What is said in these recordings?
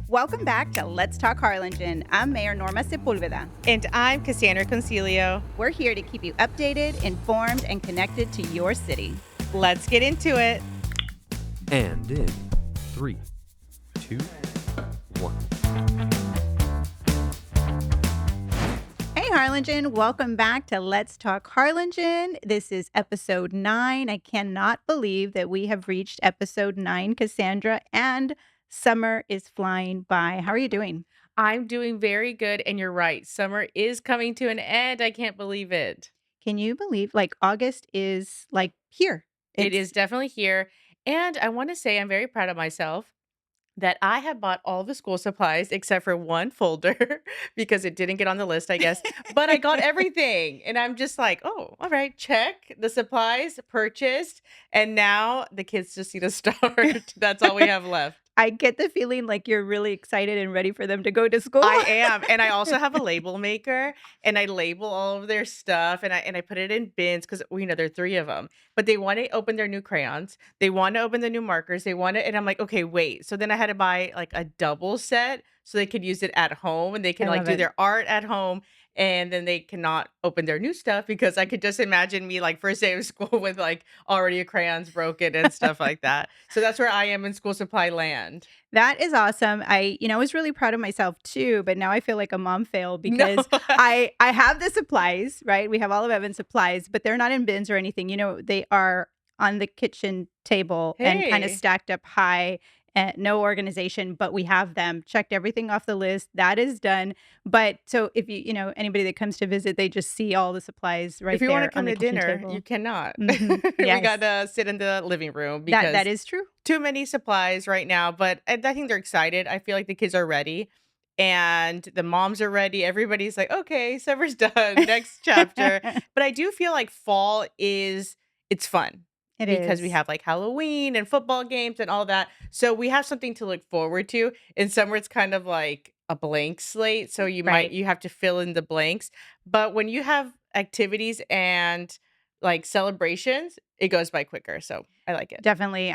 Welcome back to Let's Talk Harlingen. I'm Mayor Norma Sepulveda. And I'm Cassandra Concilio. We're here to keep you updated, informed, and connected to your city. Let's get into it. And in 3, 2, 1. Hey Harlingen, welcome back to Let's Talk Harlingen. This is episode 9. I cannot believe that we have reached episode 9, Cassandra, and summer is flying by. How are you doing? I'm doing very good, and you're right. Summer is coming to an end. I can't believe it. Can you believe August is here? It is definitely here. And I want to say I'm very proud of myself that I have bought all the school supplies except for one folder because it didn't get on the list, I guess. But I got everything. And I'm just like, oh, all right, check. The supplies purchased. And now the kids just need to start. That's all we have left. I get the feeling like you're really excited and ready for them to go to school. I am. And I also have a label maker and I label all of their stuff and I put it in bins because there are 3 of them. But they want to open their new crayons. They want to open the new markers. They want to, and I'm like, okay, wait. So then I had to buy like a double set so they could use it at home and they can I like love do it. their art at home. And then they cannot open their new stuff because I could just imagine me like first day of school with like already a crayons broken and stuff like that. So that's where I am in school supply land. That is awesome. I was really proud of myself too, but now I feel like a mom fail No. because I have the supplies, right? We have all of Evan's supplies, but they're not in bins or anything. They are on the kitchen table and kind of Hey. stacked up high. No organization, but we have them. Checked everything off the list. That is done. But so if anybody that comes to visit, they just see all the supplies right If you there want to on come the to kitchen dinner, table. you cannot. Mhm. We Yes. gotta sit in the living room That because is true. too many supplies right now. But I think they're excited. I feel like the kids are ready and the moms are ready. Everybody's like, okay, summer's done. Next chapter. But I do feel like fall it's fun It because we is. have like Halloween and football games and all that. So we have something to look forward to. In summer, it's kind of like a blank slate. So Right. you have to fill in the blanks. But when you have activities and like celebrations, it goes by quicker. So I like it. Definitely.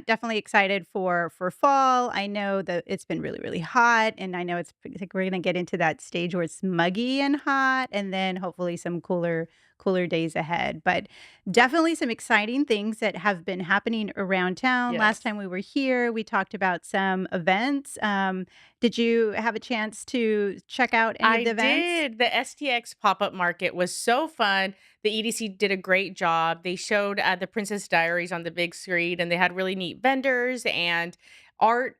Definitely excited for fall. I know that it's been really, really hot, and I know I think we're gonna get into that stage where it's muggy and hot, and then hopefully some cooler days ahead. But definitely some exciting things that have been happening around town. Last Yes. time we were here, we talked about some events. Did you have a chance to check out any of I the events? did. The STX pop-up market was so fun. The EDC did a great job. They showed the Princess Diaries on the big screen and they had really neat vendors and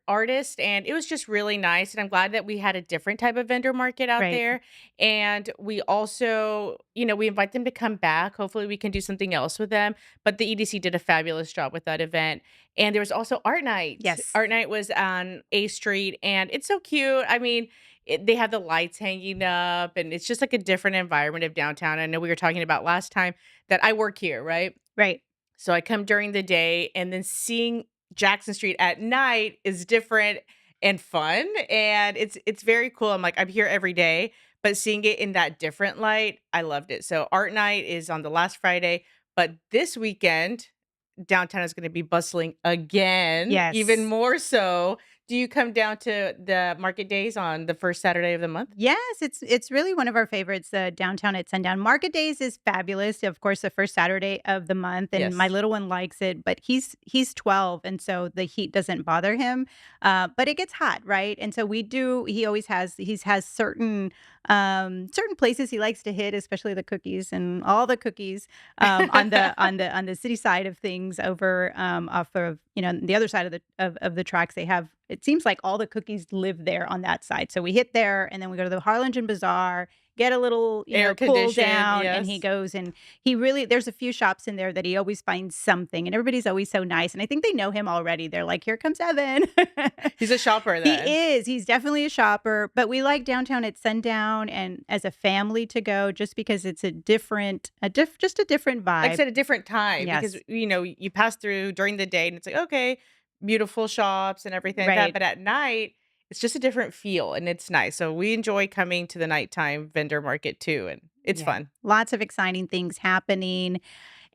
artists and it was just really nice and I'm glad that we had a different type of vendor market out Right. there and we also we invite them to come back. Hopefully we can do something else with them, but the EDC did a fabulous job with that event. And there was also art night. Yes. Art night was on A Street and it's so cute. I mean, they have the lights hanging up and it's just like a different environment of downtown. I know we were talking about last time that I work here, right? Right. So I come during the day and then seeing Jackson Street at night is different and fun and it's very cool. I'm here every day, but seeing it in that different light, I loved it. So art night is on the last Friday, but this weekend downtown is going to be bustling again, even Yes. more so. Do you come down to the market days on the first Saturday of the month? Yes, it's really one of our favorites, downtown at sundown. Market Days is fabulous, of course, the first Saturday of the month, and my Yes. little one likes it, but he's 12, and so the heat doesn't bother him, but it gets hot, right? And so he has certain places he likes to hit, especially the cookies and all the cookies, on the city side of things over, off of, the other side of the tracks, they have it seems like all the cookies live there on that side. So we hit there and then we go to the Harlingen Bazaar, get a little, Air cool conditioned, down, and he yes. goes and there's a few shops in there that he always finds something and everybody's always so nice. And I think they know him already. They're like, here comes Evan. He's a shopper He then. is. He's definitely a shopper, but we like downtown at sundown and as a family to go just because it's just a different Like I vibe. said, a different time because, Yes. you pass through during the day and it's like, okay, beautiful shops and everything like that. Right. But at night, it's just a different feel and it's nice. So we enjoy coming to the nighttime vendor market too. And it's Yeah. fun. Lots of exciting things happening.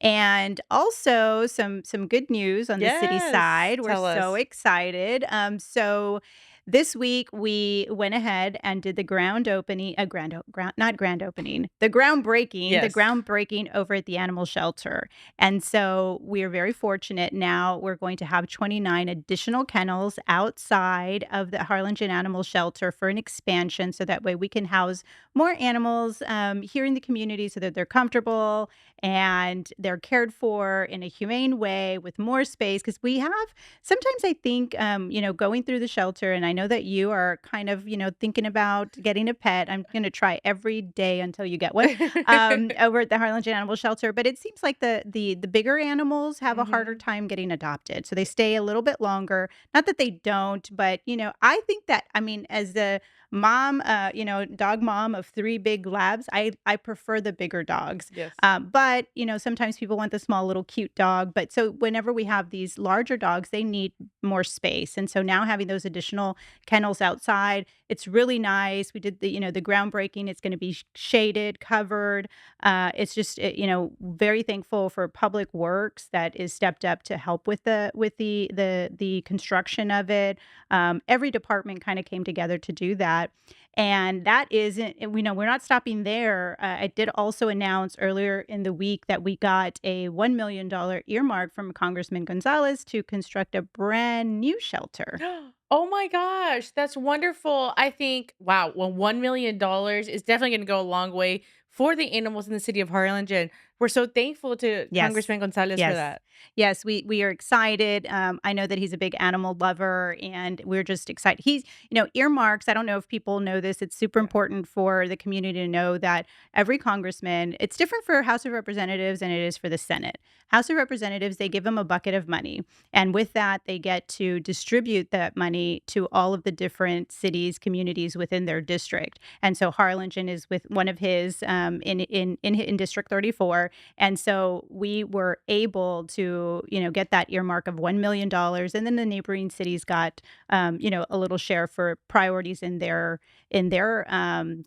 And also some good news on the city Yes. side. We're Tell so us. excited. So This week, we went ahead and did the ground opening grand o ground not grand opening, the Yes. groundbreaking over at the animal shelter, and so we're very fortunate now we're going to have 29 additional kennels outside of the Harlingen Animal Shelter for an expansion, so that way we can house more animals, here in the community so that they're comfortable and they're cared for in a humane way with more space. Because we have sometimes I think, going through the shelter, and I know that you are kind of, thinking about getting a pet. I'm gonna try every day until you get one, over at the Harlingen Animal Shelter, but it seems like the bigger animals have a harder Mhm. time getting adopted, so they stay a little bit longer. Not that they don't, but, I think that I mean, as the mom, dog mom of 3 big labs, I prefer the bigger dogs. Yes. But, sometimes people want the small little cute dog. But so whenever we have these larger dogs, they need more space. And so now having those additional kennels outside, it's really nice. We did the groundbreaking. It's going to be shaded, covered. It's just, very thankful for Public Works that is stepped up to help with the construction of it. Every department kind of came together to do that. And that isn't, we know we're not stopping there. I did also announce earlier in the week that we got a $1 million earmark from Congressman Gonzalez to construct a brand new shelter. Oh my gosh, that's wonderful. I think, wow, well, $1 million is definitely going to go a long way for the animals in the city of Harlingen. We're so thankful to Yes. Congressman Gonzalez for Yes. that. Yes, we are excited. I know that he's a big animal lover, and we're just excited. Earmarks, I don't know if people know this, it's super Yeah. important for the community to know that every congressman it's different for House of Representatives than it is for the Senate. House of Representatives, they give them a bucket of money, and with that, they get to distribute that money to all of the different cities, communities within their district. And so Harlingen is with one of his, in District 34, and so we were able to, get that earmark of $1 million, and then the neighboring cities got, a little share for priorities in their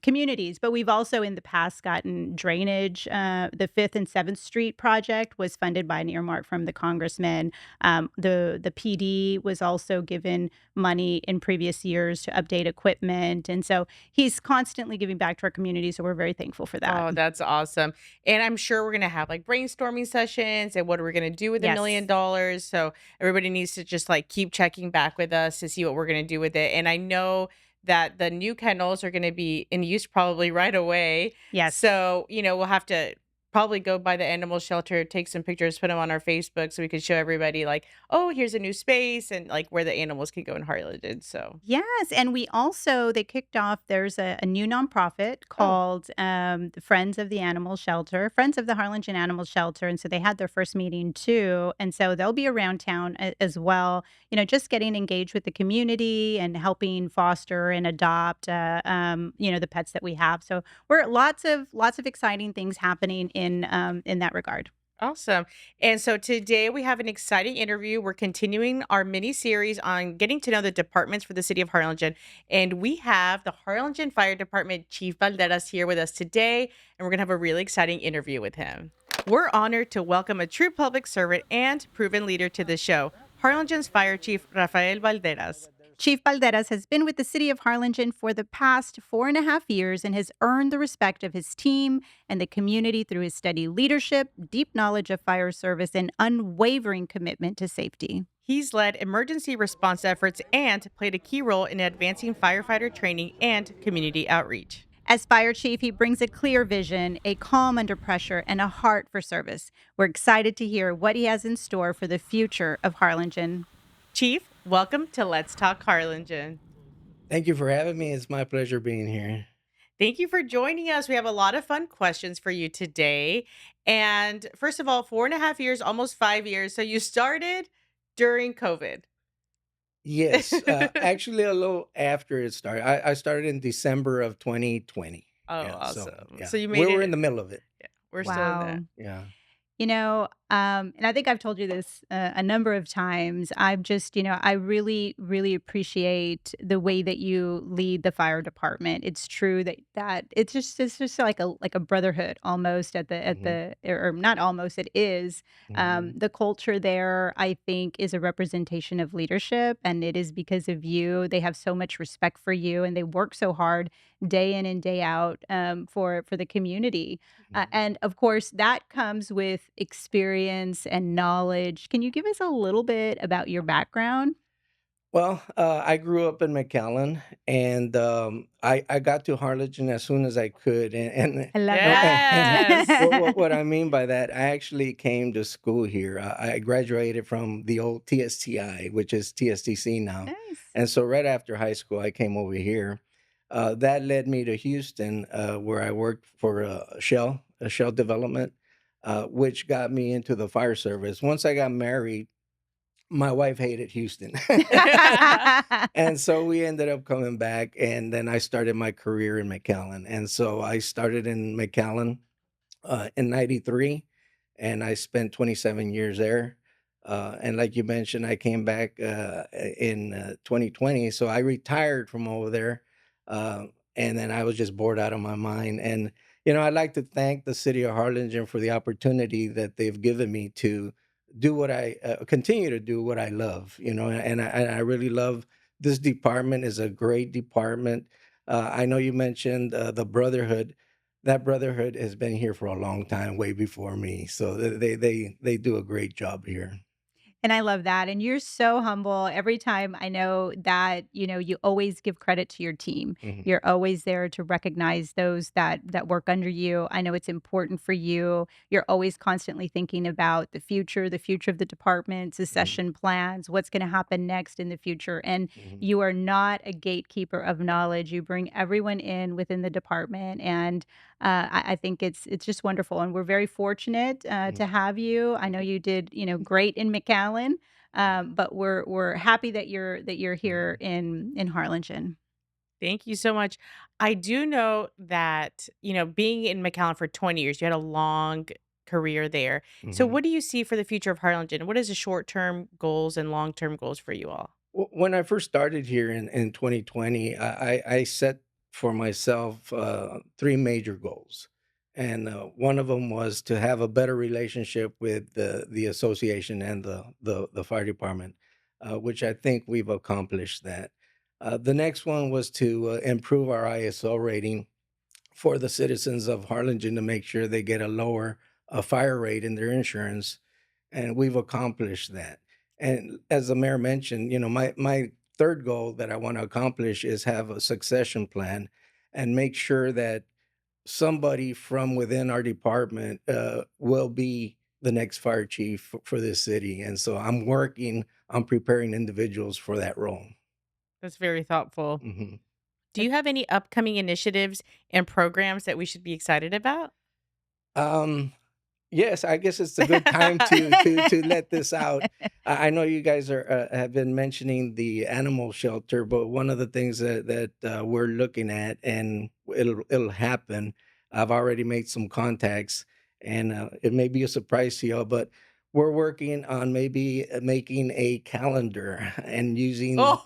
communities. But we've also in the past gotten drainage. The Fifth and Seventh Street project was funded by an earmark from the congressman. The PD was also given money in previous years to update equipment, and so he's constantly giving back to our community. So we're very thankful for that. Oh, that's awesome. And I'm sure we're going to have like brainstorming sessions and what are we going to do with $1 million. Yes. So everybody needs to just like keep checking back with us to see what we're going to do with it. And I know that the new kennels are going to be in use probably right away. Yes. So, we'll have to probably go by the animal shelter, take some pictures, put them on our Facebook so we can show everybody like, oh, here's a new space and like where the animals can go in Harlingen. So, Yes, and they kicked off there's a new nonprofit oh, called, the Friends of the Animal Shelter, Friends of the Harlingen Animal Shelter, and so they had their first meeting too, and so they'll be around town as well, just getting engaged with the community and helping foster and adopt, the pets that we have. So we're lots of exciting things happening in that regard. awesome. And so today we have an exciting interview. We're continuing our mini series on getting to know the departments for the city of Harlingen. And we have the Harlingen Fire Department Chief Balderas here with us today. And we're going to have a really exciting interview with him. We're honored to welcome a true public servant and proven leader to the show, Harlingen's Fire Chief Rafael Balderas. Chief Balderas has been with the city of Harlingen for the past 4.5 years and has earned the respect of his team and the community through his steady leadership, deep knowledge of fire service, and unwavering commitment to safety. He's led emergency response efforts and played a key role in advancing firefighter training and community outreach. As fire chief, he brings a clear vision, a calm under pressure, and a heart for service. We're excited to hear what he has in store for the future of Harlingen. Chief, welcome to Let's Talk Harlingen. Thank you for having me. It's my pleasure being here. Thank you for joining us. We have a lot of fun questions for you today. And first of all, 4.5 years, almost 5 years. So you started during COVID. Yes, actually, a little after it started. I started in December of 2020. Oh, Yeah, so awesome. yeah, So you we made were in it. the middle of it. Yeah, we're still in Wow. there. Yeah. You know, And I think I've told you this a number of times. I've just, I really, really appreciate the way that you lead the fire department. It's true that it's just like a brotherhood almost Mhm, or not almost, it is. mhm, The culture there, I think, is a representation of leadership, and it is because of you. They have so much respect for you, and they work so hard day in and day out for the community. mhm. And of course, that comes with experience and knowledge. Can you give us a little bit about your background? Well, I grew up in McAllen, and I got to Harlingen as soon as I could, and I love no, that. and Yes. what I mean by that, I actually came to school here. I graduated from the old TSTI, which is TSTC now, Nice. and so right after high school, I came over here. That led me to Houston, where I worked for a Shell development, which got me into the fire service. Once I got married, my wife hated Houston. And so we ended up coming back, and then I started my career in McAllen. And so I started in McAllen in '93, and I spent 27 years there. And like you mentioned, I came back in 2020. So I retired from over there. Uh, and then I was just bored out of my mind. And, I'd like to thank the city of Harlingen for the opportunity that they've given me to do what I continue to do what I love, and I really love this department is a great department. I know you mentioned the brotherhood. That brotherhood has been here for a long time, way before me. So they do a great job here. And I love that, and you're so humble. Every time I know that, you always give credit to your team. Mhm, You're always there to recognize those that work under you. I know it's important for you. You're always constantly thinking about the future of the department, mhm, succession plans, what's gonna happen next in the future, and mhm, you are not a gatekeeper of knowledge. You bring everyone in within the department, and I think it's just wonderful, and we're very fortunate mhm, to have you. I know you did, great in McAllen, but we're happy that you're here mhm, in Harlingen. Thank you so much. I do know that, being in McAllen for 20 years, you had a long career there. So mhm. what do you see for the future of Harlingen? What is the short-term goals and long-term goals for you all? When I first started here in 2020, I set for myself three major goals, and one of them was to have a better relationship with the association and the fire department, which I think we've accomplished that. The next one was to improve our ISO rating for the citizens of Harlingen to make sure they get a lower fire rate in their insurance, and we've accomplished that. And as the mayor mentioned, my third goal that I want to accomplish is have a succession plan and make sure that somebody from within our department will be the next fire chief for this city. And so I'm working on preparing individuals for that role. That's very thoughtful. Mhm. Do you have any upcoming initiatives and programs that we should be excited about? Um, Yes, I guess it's a good time to let this out. I know you guys are have been mentioning the animal shelter, but one of the things that we're looking at, and it'll happen. I've already made some contacts, and it may be a surprise to y'all, but we're working on maybe making a calendar and using. Oh,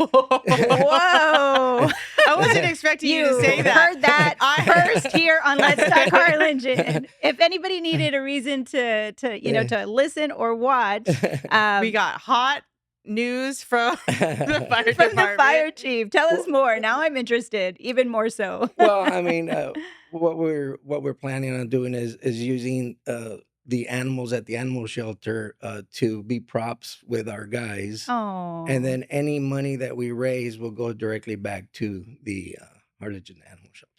Whoa. I wasn't expecting you to You say that. heard that first I here on Let's Talk Harlingen. If anybody needed a reason Yeah. to listen or watch, We got hot news from the fire from the department. fire chief, tell us Well, more. Now I'm interested, even more so. well, I mean, what we're planning on doing is using the animals at the animal shelter to be props with our guys, and Oh, then any money that we raise will go directly back to the Harlingen Animal Shelter.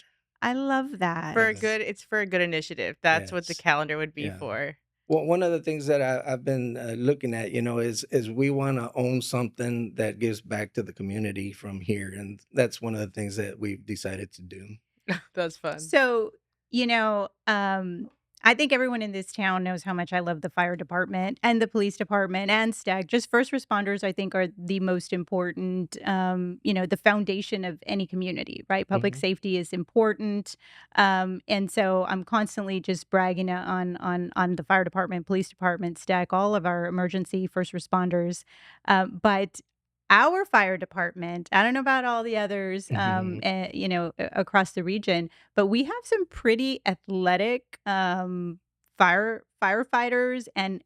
I love that. Yes, It's for a good initiative. That's what the yes, calendar would be yeah. for. Well, one of the things that I've been looking at, is we want to own something that gives back to the community from here, and that's one of the things that we've decided to do. That's fun. So, you know, um, I think everyone in this town knows how much I love the fire department and the police department and STAG. Just first responders, I think, are the most important, the foundation of any community, right? Public Hmm. safety is important. And so I'm constantly just bragging on the fire department, police department, STAG, all of our emergency first responders. But our fire department, I don't know about all the others, across the region, but we have some pretty athletic, firefighters, and,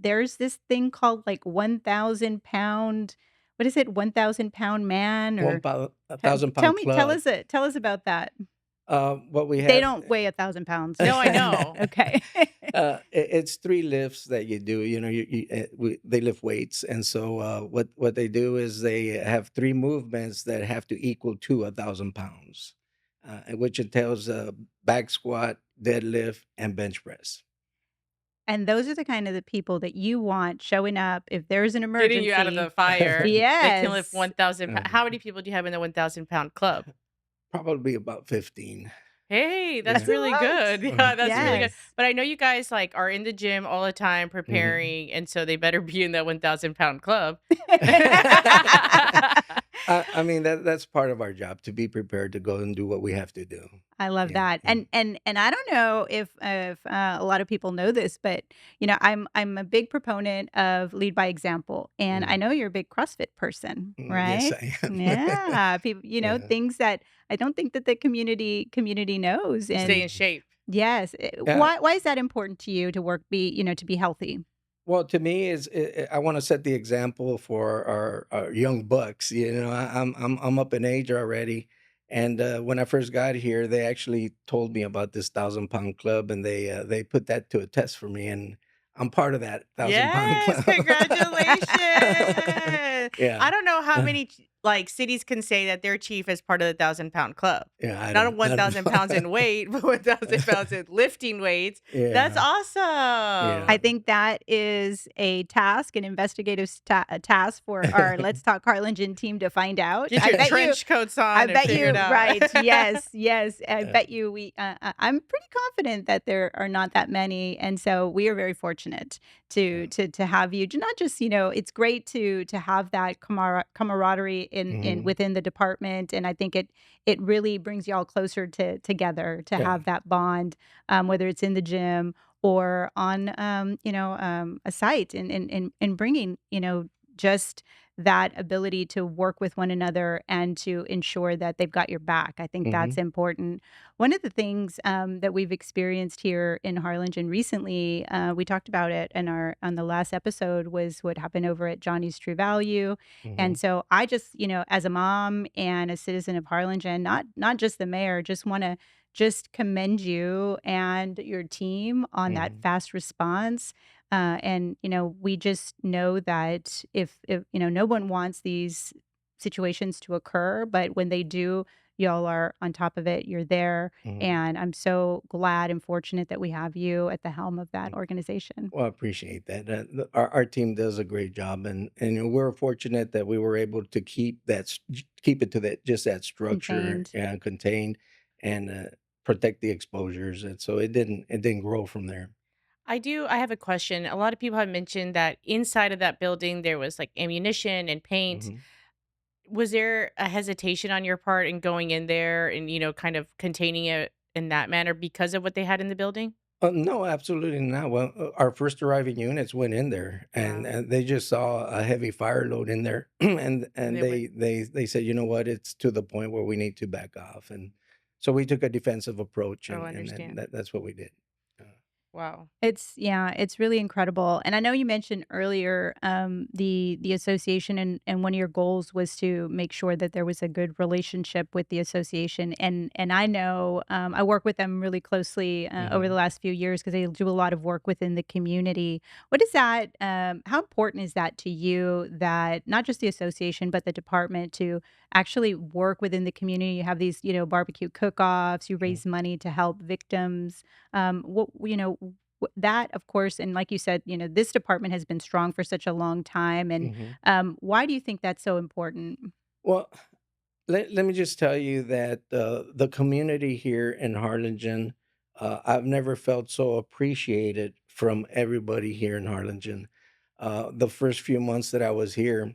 there's this thing called, like, 1,000 pound what is it? 1,000 pound man One or pound, a t thousand pound club. tell us about that. What we They have. don't weigh 1,000 pounds, No, just I so you know. know. Okay. It's three lifts that you do. They lift weights, and so what they do is they have three movements that have to equal to 1,000 pounds, which entails back squat, deadlift, and bench press. And those are the kind of the people that you want showing up if there's an Getting you out of emergency. the fire that can lift Yes. 1,000 Uh, How many people do you have in the 1,000-pound club? Probably about 15. Hey, That's that's Yeah. a really good. lot. Yeah, that's really good. Yes. But I know you guys, like, are in the gym all the time Mhm. preparing, and so they better be in that 1,000-pound club. I mean that's part of our job to be prepared to go and do what we have to do. I love Yeah, that. yeah. And I don't know if a lot of people know this, but I'm a big proponent of lead by example. And I Mm, know you're a big CrossFit person, yes, right? I am. Yeah. People, Yeah, things that I don't think that the community knows. To stay And in mhm. shape. yes, Yeah. why is that important to you to to be healthy? Well, to me, is I want to set the example for our young bucks. I'm up in age already, and when I first got here, they actually told me about this 1,000 pound club, and they put that to a test for me, and I'm part of that 1,000 pound Yes, club. congratulations. Yeah, I don't know how many like cities can say that their chief is part of the 1,000-pound club. yeah, Not I don't 1,000 pounds know. in weight, but 1,000 pounds in lifting weights. That's Yeah, awesome. I yeah. think that is a task, an investigative a task for our Let's Talk Harlingen team to find out. Get your trench coats I on and bet figure it you, out. right? Yes, yes. I Uh, bet you I'm pretty confident that there are not that many, and so we are very fortunate yeah. to have you. Not just it's great to have that camaraderie in Mhm. within the department, and I think it really brings y'all closer together to Yeah. have that bond, whether it's in the gym or on a site and bringing just that ability to work with one another and to ensure that they've got your back. I think that's Mhm. important. One of the things that we've experienced here in Harlingen recently, we talked about it in our on the last episode, was what happened over at Johnny's True Value. And Mhm. so I just, as a mom and a citizen of Harlingen, not just the mayor, just want to just commend you and your team on that Mhm. fast response. And we just know that if no one wants these situations to occur, but when they do, y'all are on top of it. You're there, Mhm. and I'm so glad and fortunate that we have you at the helm of that Mm. organization Well, I appreciate that. Our team does a great job, and we're fortunate that we were able to keep it to that just that structure contained. and contained, and protect the exposures, and so it didn't grow from there. I have a question. A lot of people have mentioned that inside of that building there was like ammunition and paint. Mhm. Was there a hesitation on your part in going in there and, kind of containing it in that manner because of what they had in the building? No, absolutely not. Well, our first arriving units went in there, and, Wow. and they just saw a heavy fire load in there, and And and they went, they said, you know what, it's to the point where we need to back off, and so we took a defensive approach, oh, and understand. that's what we did. Uh, Wow. It's really incredible. And I know you mentioned earlier the association and one of your goals was to make sure that there was a good relationship with the association. And I know I work with them really closely over the mhm, last few years because they do a lot of work within the community. What is that? How important is that to you that not just the association but the department to actually work within the community? You have these barbecue cook-offs. You mhm, raise money to help victims. What that, of course, and like you said, this department has been strong for such a long time. And mhm. why do you think that's so important? Well, let me just tell you that the community here in Harlingen, I've never felt so appreciated from everybody here in Harlingen. The first few months that I was here,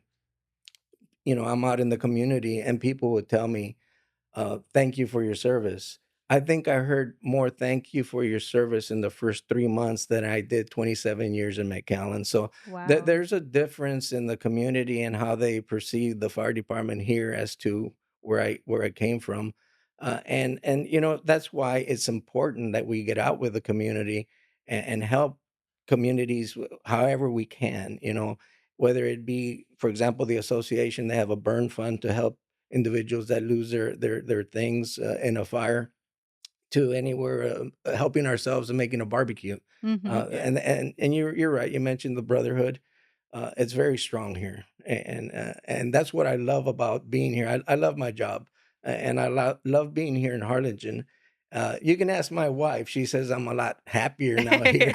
I'm out in the community and people would tell me, thank you for your service. I think I heard more thank you for your service in the first 3 months than I did 27 years in McAllen. So Wow. there's a difference in the community and how they perceive the fire department here as to where I came from. And that's why it's important that we get out with the community and help communities however we can. Whether it be, for example, the association, they have a burn fund to help individuals that lose their things in a fire, to anywhere helping ourselves and making a barbecue. Mhm. Yeah. And you're right. You mentioned the brotherhood. It's very strong here, and that's what I love about being here. I love my job, and I love being here in Harlingen. You can ask my wife; she says I'm a lot happier now here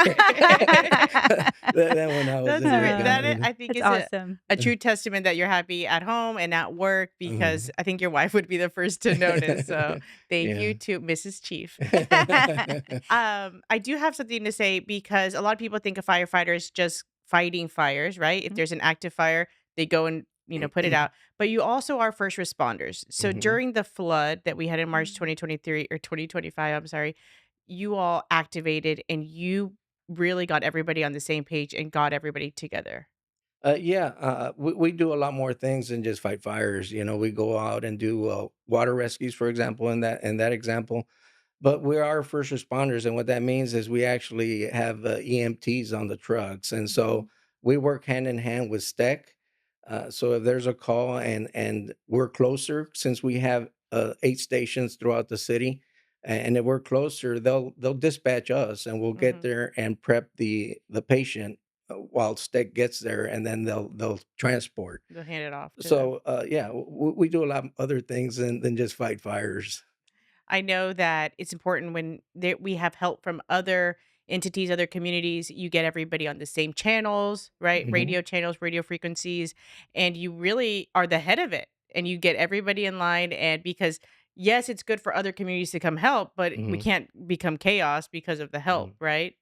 than when I was That's in great. Uh, McAllen. I think That's is awesome. a true testament that you're happy at home and at work because Mhm. I think your wife would be the first to notice. So thank Yeah. you to Mrs. Chief. I do have something to say because a lot of people think a firefighter is just fighting fires, right? If Mhm. there's an active fire, they go and put it out. But you also are first responders. So Mhm. during the flood that we had in March Mm. 2023 or 2025, I'm sorry, you all activated and you really got everybody on the same page and got everybody together. Yeah, we do a lot more things than just fight fires. We go out and do water rescues, for example, in that example. But we are first responders, and what that means is we actually have EMTs on the trucks, and so Mhm. we work hand in hand with STEC. So if there's a call and we're closer, since we have 8 stations throughout the city, and if we're closer, they'll dispatch us, and we'll get Mhm. there and prep the patient while STEC gets there, and then they'll transport. They'll hand it off to them. So yeah, we do a lot of other things than just fight fires. I know that it's important when we have help from other entities, other communities, you get everybody on the same channels, right? Hmm. Radio channels, radio frequencies, and you really are the head of it. And you get everybody in line. And because, yes, it's good for other communities to come help, but we Hmm. can't become chaos because of the help, right?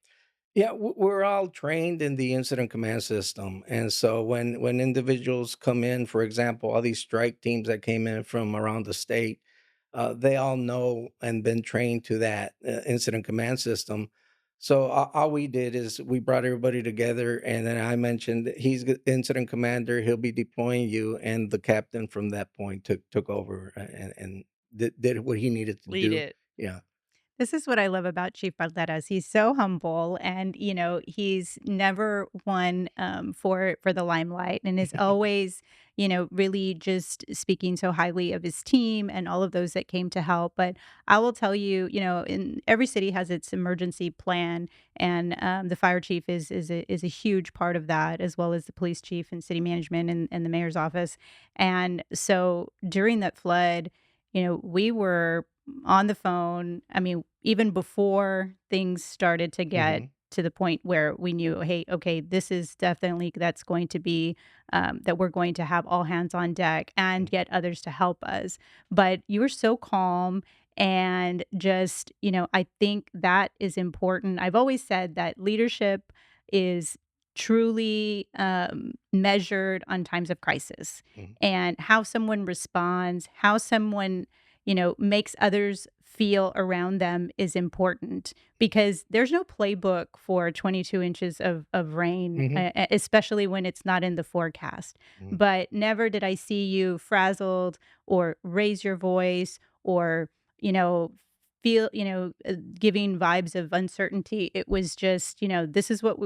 Yeah, we're all trained in the incident command system, and so when individuals come in, for example, all these strike teams that came in from around the state, they all know and been trained to that incident command system. So all we did is we brought everybody together, and then I mentioned that he's the incident commander. He'll be deploying you, and the captain from that point took over and did what he needed to Lead do. it. Yeah. This is what I love about Chief Balderas. He's so humble and, he's never one for the limelight and is always, really just speaking so highly of his team and all of those that came to help. But I will tell you, in every city has its emergency plan, and the fire chief is a huge part of that, as well as the police chief and city management and the mayor's office. And so during that flood, we were on the phone. I mean, even before things started to get Hmm. to the point where we knew, hey, okay, this is definitely that's going to be that we're going to have all hands on deck and get others to help us. But you were so calm and just, I think that is important. I've always said that leadership is truly measured on times of crisis, Hmm. and how someone responds, how someone makes others feel around them is important, because there's no playbook for 22 inches of rain, Hmm. especially when it's not in the forecast. Hmm. But never did I see you frazzled or raise your voice or, you know, feel, giving vibes of uncertainty. It was just, this is what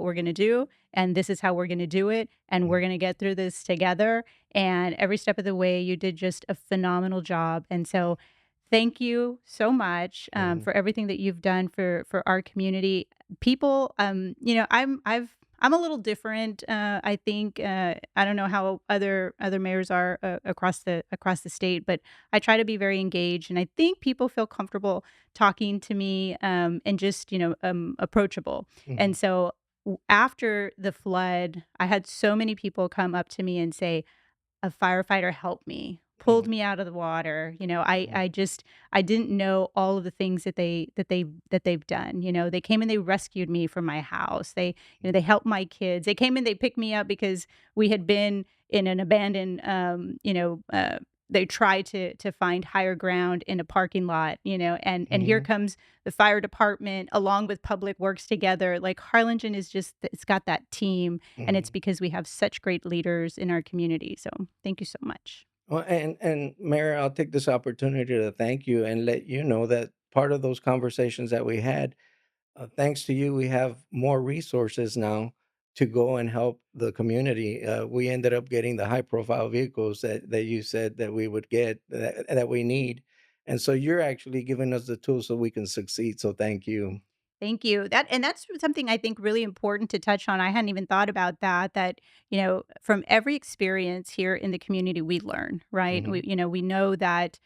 we're going to do. And this is how we're going to do it. And we're going to get through this together, and every step of the way, you did just a phenomenal job. And so, thank you so much Hmm. for everything that you've done for our community. People, I'm a little different. I think I don't know how other mayors are across the state, but I try to be very engaged, and I think people feel comfortable talking to me and just approachable. Hmm. And so after the flood, I had so many people come up to me and say, "A firefighter helped me." pulled Mhm, me out of the water. I mhm, I just I didn't know all of the things that they've done. They came and they rescued me from my house. They helped my kids. They came and they picked me up because we had been in an abandoned, they tried to find higher ground in a parking lot, and here mhm, comes the fire department along with public works together. Like, Harlingen is just, it's got that team, and it's mhm. because we have such great leaders in our community. So thank you so much. Well, and Mayor, I'll take this opportunity to thank you and let you know that part of those conversations that we had, thanks to you, we have more resources now to go and help the community. We ended up getting the high profile vehicles that you said that we would get that we need. And so you're actually giving us the tools so we can succeed. So thank you. Thank you. That's something I think really important to touch on. I hadn't even thought about that, from every experience here in the community we learn, right? Hmm. We know that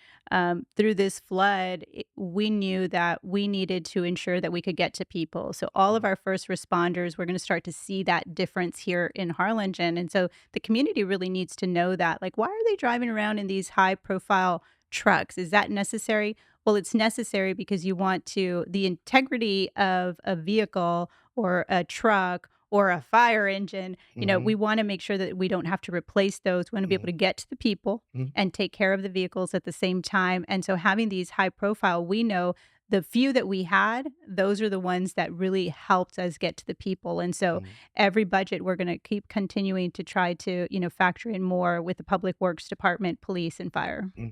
through this flood, we knew that we needed to ensure that we could get to people. So all of our first responders, we're going to start to see that difference here in Harlingen. And so the community really needs to know that, like, why are they driving around in these high profile trucks? Is that necessary? Well, it's necessary because you want to the integrity of a vehicle or a truck or a fire engine, we Hmm. wanna make sure that we don't have to replace those. We wanna be able Hmm. to get to the people and take care of the vehicles at the same time, and so having these high profile, we know the few that we had, those are the ones that really helped us get to the people, and so Hmm. every budget, we're gonna keep continuing to try to, factor in more with the public works department, police, and fire. Hmm.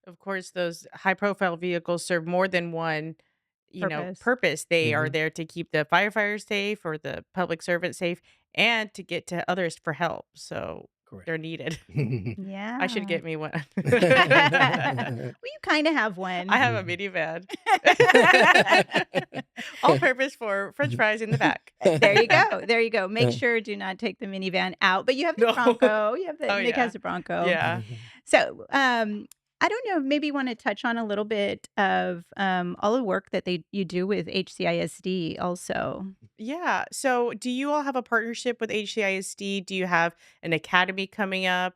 Of course, those high profile vehicles serve more than one, Purpose. purpose. They are Hmm. there to keep the firefighters safe or the public servant safe and to get to others for help. So Correct. they're needed. I should Yeah. get me one. Well, you kinda have I one. have a minivan. All purpose for french fries in the back. There you go, there you go. Make sure do not take the minivan out, but you have the No. Bronco, you have the Oh, Nick yeah. has a Bronco. Yeah. So, I don't know, maybe wanna touch on a little bit of, all the work that you do with HCISD also. Yeah. So, do you all have a partnership with HCISD? Do you have an academy coming up?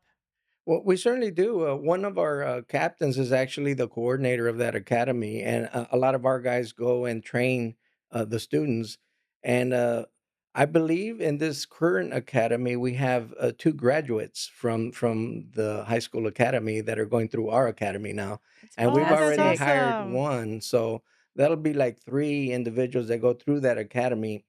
Well, we certainly do. One of our captains is actually the coordinator of that academy, and a lot of our guys go and train the students. And I believe in this current academy, we have two graduates from the high school academy that are going through our academy now, That's and we've Oh, that's already fantastic. hired awesome. one. So that'll be like three individuals that go through that academy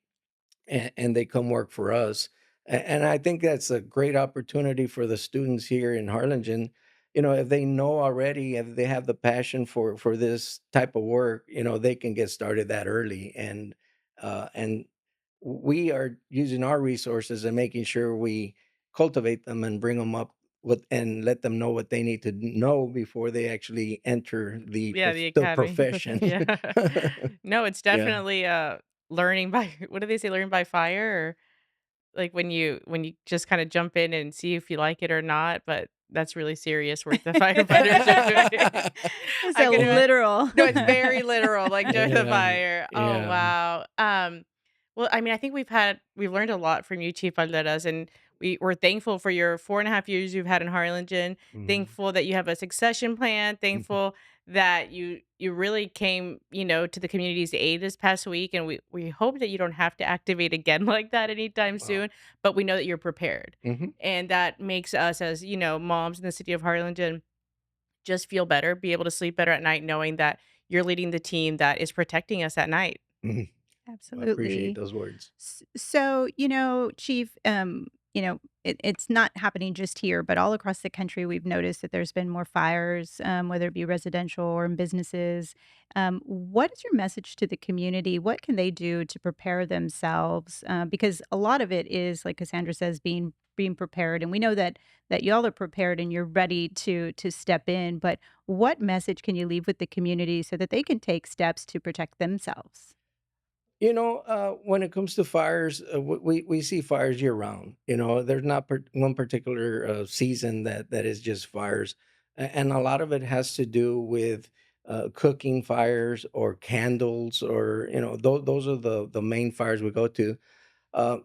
and they come work for us. And I think that's a great opportunity for the students here in Harlingen. If they know already, if they have the passion for this type of work, they can get started that early. And we are using our resources and making sure we cultivate them and bring them up with and let them know what they need to know before they actually enter the Yeah, the the academy. profession. Yeah. No, it's Yeah. definitely learning by what do they say, learn by fire? Or like when you just kind of jump in and see if you like it or not, but that's really serious work the firefighters are doing. It's I a can imagine. literal. No, it's very literal, like join the Yeah, fire. Oh yeah. wow. Well, I mean, I think we've learned a lot from you, Chief Balderas, and we're thankful for your 4.5 years you've had in Harlingen. Mhm, Thankful that you have a succession plan. mhm. Thankful that you really came, to the community's aid this past week, and we hope that you don't have to activate again like that anytime Wow. soon. But we know that you're prepared, Mhm, and that makes us as moms in the city of Harlingen just feel better, be able to sleep better at night, knowing that you're leading the team that is protecting us at night. mhm. I appreciate Absolutely. those words. So, Chief, it's not happening just here, but all across the country, we've noticed that there's been more fires, whether it be residential or in businesses. What is your message to the community? What can they do to prepare themselves? Because a lot of it is, like Cassandra says, being prepared, and we know that y'all are prepared and you're ready to step in. But what message can you leave with the community so that they can take steps to protect themselves? When it comes to fires, we see fires year round. There's not one particular season that is just fires, and a lot of it has to do with cooking fires or candles, or those are the main fires we go to. Uh,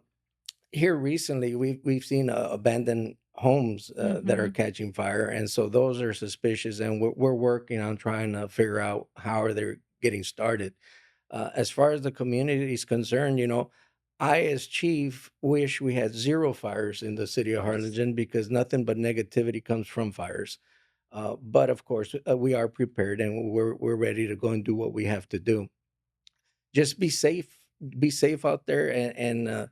Here recently, we've seen abandoned homes that are Mhm. catching fire, and so those are suspicious, and we're working on trying to figure out how are they getting started. As far as the community is concerned, I, as chief, wish we had zero fires in the city of Course. Harlingen because nothing but negativity comes from fires. But of course, we are prepared and we're ready to go and do what we have to do. Just be safe out there, and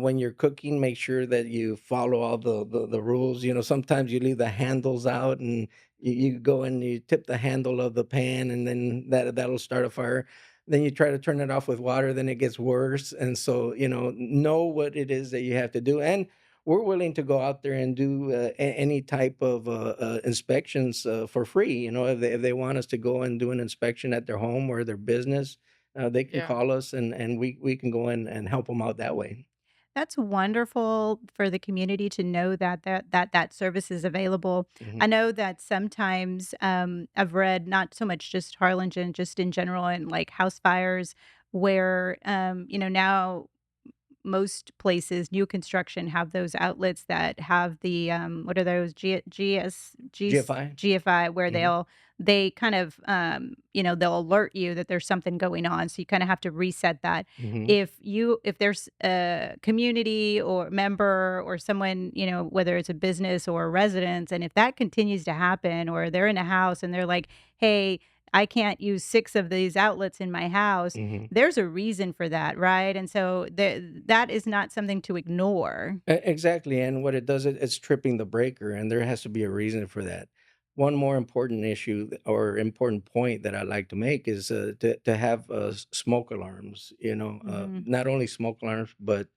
when you're cooking, make sure that you follow all the rules. Sometimes you leave the handles out, and you go and you tip the handle of the pan, and then that'll start a fire. Then you try to turn it off with water, then it gets worse. And so, know what it is that you have to do. And we're willing to go out there and do any type of inspections for free. If they want us to go and do an inspection at their home or their business, they can Yeah. call us, and we can go in and help them out that way. That's wonderful for the community to know that service is available. I Mhm. know that sometimes, I've read not so much just Harlingen, just in general, and like house fires where, now most places, new construction have those outlets that have the, what are those? GFI? GFI, where Mhm. they kind of, they'll alert you that there's something going on. So you kind of have to reset that. Mhm. If there's a community or member or someone, whether it's a business or a residence, and if that continues to happen, or they're in a house and they're like, hey, I can't use 6 of these outlets in my house, Mhm. there's a reason for that, right? And so that is not something to ignore. Exactly, and what it does, it's tripping the breaker, and there has to be a reason for that. One more important issue or important point that I'd like to make is to have smoke alarms. Mhm. Not only smoke alarms, but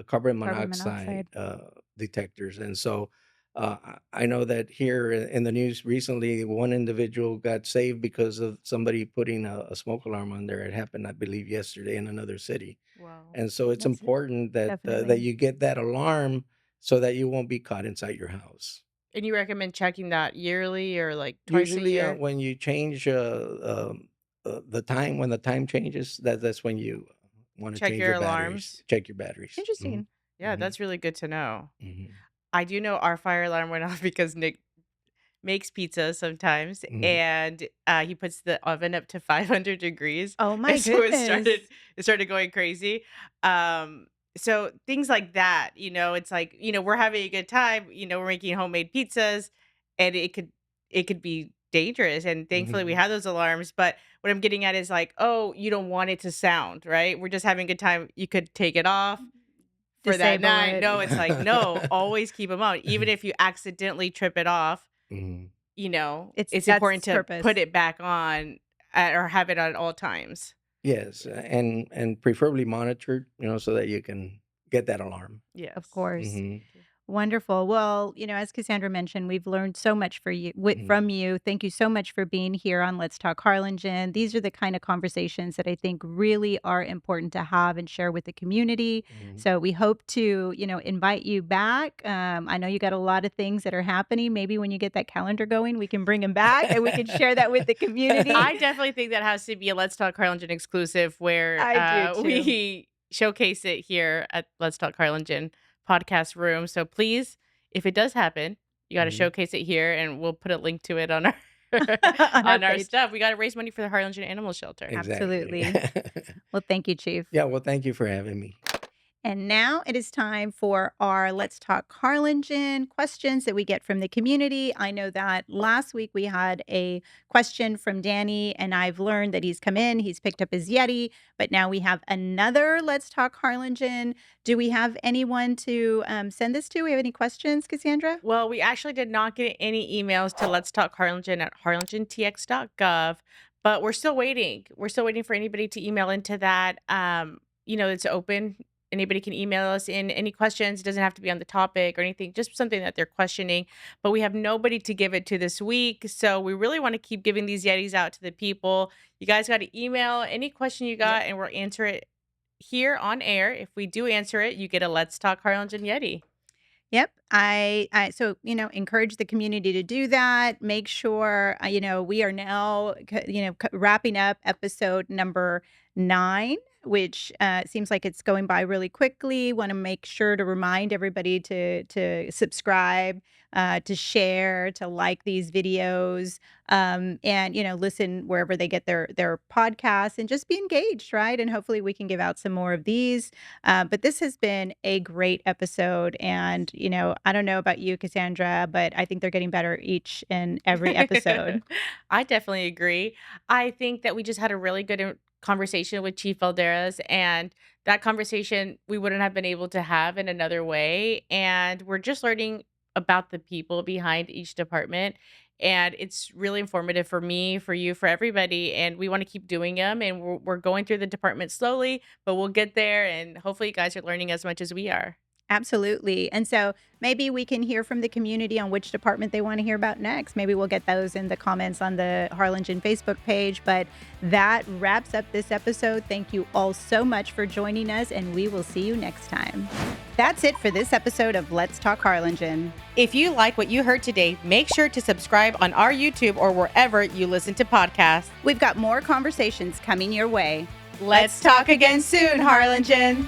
carbon Carbon monoxide monoxide. detectors. And so I know that here in the news recently, one individual got saved because of somebody putting a smoke alarm on there. It happened, I believe, yesterday in another city. Wow. And so it's That's important that definitely. you get that alarm so that you won't be caught inside your house. And you recommend checking that yearly or like twice a Usually, year? when you change the time, when the time changes, that's when you want to Check change your your batteries, alarms? check your batteries. Interesting. Yeah, Hmm that's really good to know. hmm I do know our fire alarm went off because Nick makes pizza sometimes, hmm and, he puts the oven up to 500 degrees, Oh and my so goodness. it started going crazy. So things like that, it's like, we're having a good time, we're making homemade pizzas, and it could be dangerous, and thankfully we hmm have those alarms, but what I'm getting at is like, "Oh, you don't want it to sound, right? We're just having a good time." You could take it off for that Disable night. it. No, it's like, no, always keep them on. Even if you accidentally trip it off, hmm It's it's that's important its to put purpose. it back on or have it at all times. Yes, and preferably monitored, so that you can get that alarm. Of Yes. course. hmm Thank you. Wonderful. Well, as Cassandra mentioned, we've learned so much hmm from you. Thank you so much for being here on Let's Talk Harlingen. These are the kind of conversations that I think really are important to have and share with the community. hmm So we hope to, invite you back. I know you got a lot of things that are happening. Maybe when you get that calendar going, we can bring them back and we can share that with the community. I definitely think that has to be a Let's Talk Harlingen exclusive where I do too. we showcase it here at Let's Talk Harlingen podcast room. So please, if it does happen, you got to hmm showcase it here, and we'll put a link to it on our On our on our page. stuff. We got to raise money for the Harlingen Animal Shelter. Exactly. Absolutely. Well, thank you, Chief. Yeah, well, thank you for having me. And now it is time for our Let's Talk Harlingen questions that we get from the community. I know that last week we had a question from Danny, and I've learned that he's come in, he's picked up his Yeti, but now we have another Let's Talk Harlingen. Do we have anyone to send this to? We have any questions, Cassandra? Well, we actually did not get any emails to Let's Talk Harlingen at harlingentx.gov, but we're still waiting. We're still waiting for anybody to email into that. It's open. Anybody can email us in any questions. It doesn't have to be on the topic or anything, just something that they're questioning. But we have nobody to give it to this week. So we really want to keep giving these Yetis out to the people. You guys got to email any question you Yep. got, and we'll answer it here on air. If we do answer it, you get a Let's Talk Harlingen Yeti. Yep. So, encourage the community to do that. Make sure, we are now, wrapping up episode number 9. which seems like it's going by really quickly. Want to make sure to remind everybody to subscribe, to share, to like these videos, and listen wherever they get their podcasts, and just be engaged, right? And hopefully we can give out some more of these. But this has been a great episode, and I don't know about you, Cassandra, but I think they're getting better each and every episode. I definitely agree. I think that we just had a really good conversation with Chief Balderas, and that conversation we wouldn't have been able to have in another way. And we're just learning about the people behind each department. And it's really informative for me, for you, for everybody. And we want to keep doing them. And we're going through the department slowly, but we'll get there. And hopefully, you guys are learning as much as we are. Absolutely. And so maybe we can hear from the community on which department they want to hear about next. Maybe we'll get those in the comments on the Harlingen Facebook page. But that wraps up this episode. Thank you all so much for joining us, and we will see you next time. That's it for this episode of Let's Talk Harlingen. If you like what you heard today, make sure to subscribe on our YouTube or wherever you listen to podcasts. We've got more conversations coming your way. Let's talk again soon, Harlingen.